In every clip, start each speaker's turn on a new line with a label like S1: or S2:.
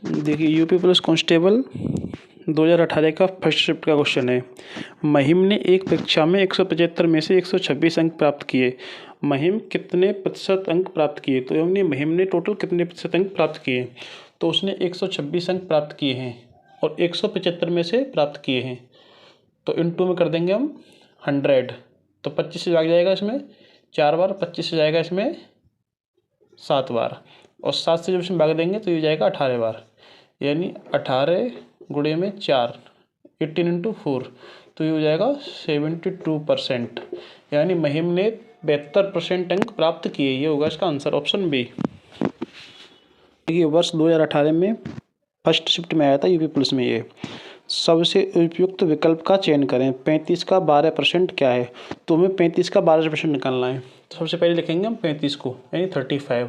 S1: देखिए UP police constable 2018 का first shift का क्वेश्चन है। महिम ने एक परीक्षा में 175 में से 126 अंक प्राप्त किए। महिम कितने प्रतिशत अंक प्राप्त किए? तो हमने महिम ने टोटल कितने प्रतिशत अंक प्राप्त किए? तो उसने 126 अंक प्राप्त किए हैं और 175 में से प्राप्त किए हैं। तो इनटू में कर देंगे हम 100। तो 25 से भाग जाएगा इसमें 4 बार, 25 से जाएगा इसमें 7 बार और 7 से जब इसमें भाग देंगे तो ये जाएगा 18 बार, यानी 18 गुणे में 4, 18 इंटू 4, तो ये हो जाएगा 72%। यानी महिम ने 72% अंक प्राप्त किए। ये होगा इसका आंसर, ऑप्शन बी। देखिए वर्ष 2018 में फर्स्ट शिफ्ट में आया था यूपी पुलिस में। ये सबसे उपयुक्त विकल्प का चयन करें। 35 का 12% क्या है? तो हमें 35 का 12% निकालना है। तो सबसे पहले लिखेंगे हम 35 को, यानी 35,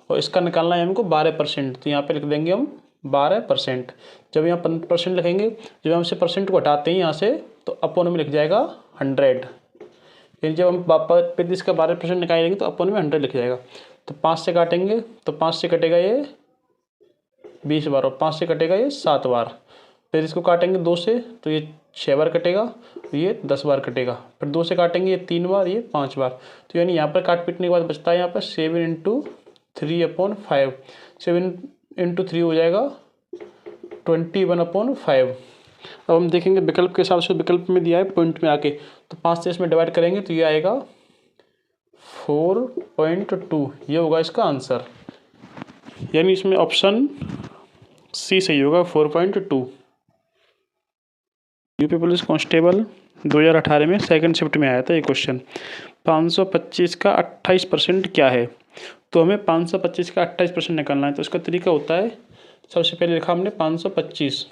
S1: और इसका निकालना है हमको 12%। तो यहाँ पे लिख देंगे हम 12%। जब यहाँ 15% लिखेंगे, जब हम इसे परसेंट को हटाते हैं यहाँ से, तो अपोन में लिख जाएगा 100। यानी जब हम 35 का 12% निकालेंगे तो अपोन में 100 लिख जाएगा। तो 5 से काटेंगे तो 5 से कटेगा ये 20 बार और 5 से कटेगा ये 7 बार। फिर इसको काटेंगे 2 से तो ये 6 बार कटेगा, तो ये 10 बार कटेगा। फिर 2 से काटेंगे ये 3 बार, ये 5 बार। तो यानी यहाँ पर काट पीटने के बाद बचता है यहाँ पर 7 इंटू 3/5। 7 इंटू 3 हो जाएगा 21/5। अब हम देखेंगे विकल्प के हिसाब से, विकल्प में दिया है पॉइंट में आके, तो 5 से इसमें डिवाइड करेंगे तो ये आएगा 4.2। ये होगा इसका आंसर, यानी इसमें ऑप्शन सी सही होगा, 4.2। यूपी पुलिस कांस्टेबल 2018 में सेकंड शिफ्ट में आया था ये क्वेश्चन। 525 का 28% क्या है? तो हमें 525 का 28% निकालना है। तो इसका तरीका होता है, सबसे पहले लिखा हमने 525,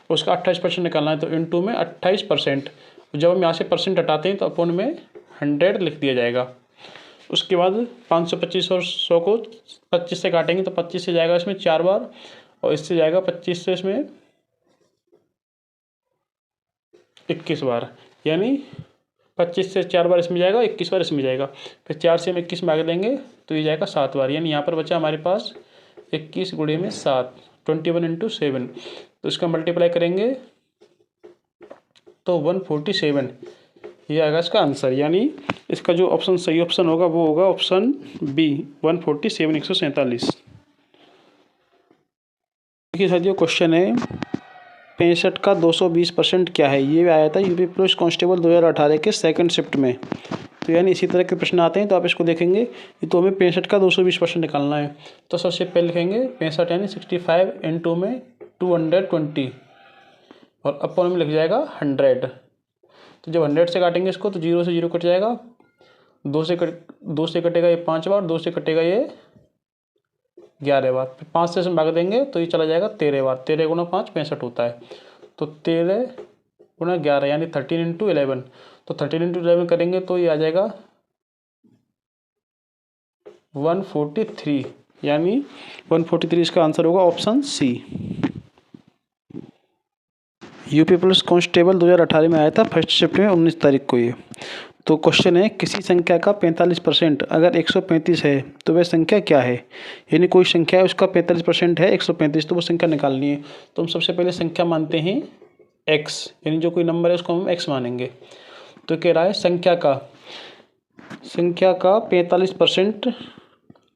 S1: उसका 28% निकालना है। तो इनटू में 28%। जब हम यहाँ से परसेंट हटाते हैं तो अपोन में 100 लिख दिया जाएगा। उसके बाद 525 और 100 को 25 से काटेंगे तो 25 से जाएगा इसमें 4 बार और इससे जाएगा 25 से इसमें 21 बार, यानी 25 से 4 बार इसमें जाएगा, 21 बार इसमें जाएगा। फिर 4 से हम 21 भाग देंगे तो ये जाएगा 7 बार, यानी यहाँ पर बचा हमारे पास 21 गुणे में 7, 21 इंटू 7। तो इसका मल्टीप्लाई करेंगे तो 147। ये आएगा इसका आंसर, यानी इसका जो ऑप्शन सही ऑप्शन होगा वो होगा ऑप्शन बी, 147, 147। देखिए साथियों क्वेश्चन है 65 का 220% क्या है? ये आया था यूपी पुलिस कांस्टेबल 2018 के सेकंड शिफ्ट में। तो यानी इसी तरह के प्रश्न आते हैं तो आप इसको देखेंगे। तो हमें 65 का 220% निकालना है। तो सबसे पहले लिखेंगे 65 यानी 65 इंटू में 220 और अपोन में लिख जाएगा 100। तो जब 100 से काटेंगे इसको तो 0 से 0 कट जाएगा, 2 से कटेगा ये 5 बार, 2 से कटेगा ये 11 बार। फिर 5 से भाग देंगे तो ये चला जाएगा 13 बार। 13 गुना 5 65 होता है। तो 13 गुना 11 यानी 13 इंटू 11। तो 13 इंटू 11 करेंगे तो ये आ जाएगा 143, यानी 143 इसका आंसर होगा, option C. UP police constable 2018 में आया था फर्स्ट शिफ्ट में 19 तारीख को ये। तो क्वेश्चन है किसी संख्या का 45% अगर 135 है तो वह संख्या क्या है? यानी कोई संख्या है उसका 45% है 135, तो वो संख्या निकालनी है। तो हम सबसे पहले संख्या मानते हैं x, यानी जो कोई नंबर है उसको हम x मानेंगे। तो कह रहा है संख्या का 45%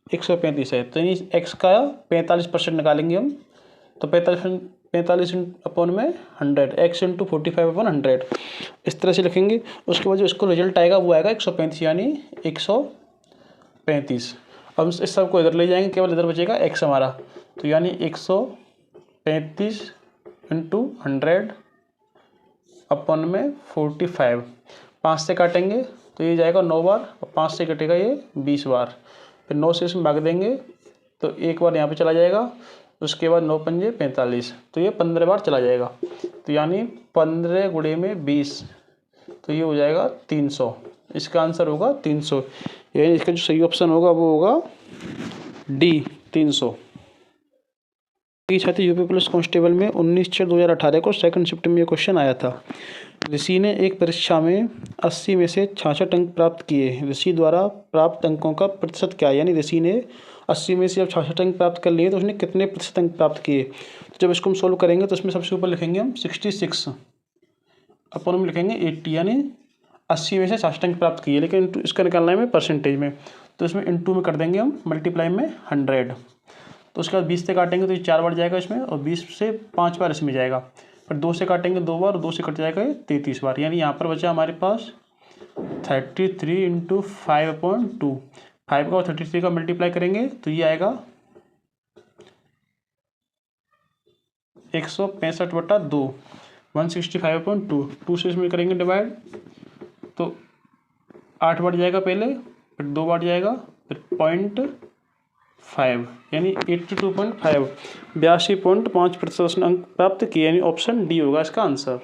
S1: 135 है, तो यानी x का 45% निकालेंगे हम। तो 45 अपॉन में 100, x इंटू 45/100 इस तरह से लिखेंगे। उसके बाद जो इसको रिजल्ट आएगा वो आएगा 135, यानी 135। अब इस सब को इधर ले जाएंगे, केवल इधर बचेगा x हमारा। तो यानी 135 इंटू 100 अपॉन में 45। 5 से काटेंगे तो ये जाएगा 9 बार और 5 से कटेगा ये 20 बार। फिर 9 से इसमें भाग देंगे तो एक बार यहाँ पे चला जाएगा, उसके बाद 9 पंजे 45, तो ये 15 बार चला जाएगा। तो यानी 15 गुणे में 20, तो ये हो जाएगा 300। इसका आंसर होगा 300, यानी इसका जो सही ऑप्शन होगा वो होगा डी, 300। छात्र यूपी पुलिस कांस्टेबल में 19/6/2018 को सेकंड शिफ्ट में ये क्वेश्चन आया था। ऋषि ने एक परीक्षा में 80 में से 66 अंक प्राप्त किए। ऋषि द्वारा प्राप्त अंकों का प्रतिशत क्या है? यानी ऋषि ने 80 में से जब 66 अंक प्राप्त कर लिए तो उसने कितने प्रतिशत अंक प्राप्त किए? तो जब इसको हम सोल्व करेंगे तो इसमें सबसे ऊपर लिखेंगे हम 66 अपन में लिखेंगे 80, यानी 80 में से 66 अंक प्राप्त किए, लेकिन इसका निकालना है हमें परसेंटेज में, तो इसमें इंटू में कर देंगे हम, मल्टीप्लाई में 100। तो उसके बाद 20 से काटेंगे तो ये 4 बार जाएगा इसमें, और 20 से 5 बार इसमें जाएगा। फिर 2 से काटेंगे 2 बार, और 2 से कट जाएगा ये 33 बार। यानी यहाँ पर बचा हमारे पास 33 × 5/2। 5 का और 33 का मल्टीप्लाई करेंगे तो ये आएगा 165/2, 165/2। 2 से इसमें करेंगे डिवाइड तो 8 बार जाएगा पहले, फिर 2 बार जाएगा, फिर 0.5, यानी 82.5, 82.5% अंक प्राप्त किए, यानी ऑप्शन डी होगा इसका आंसर।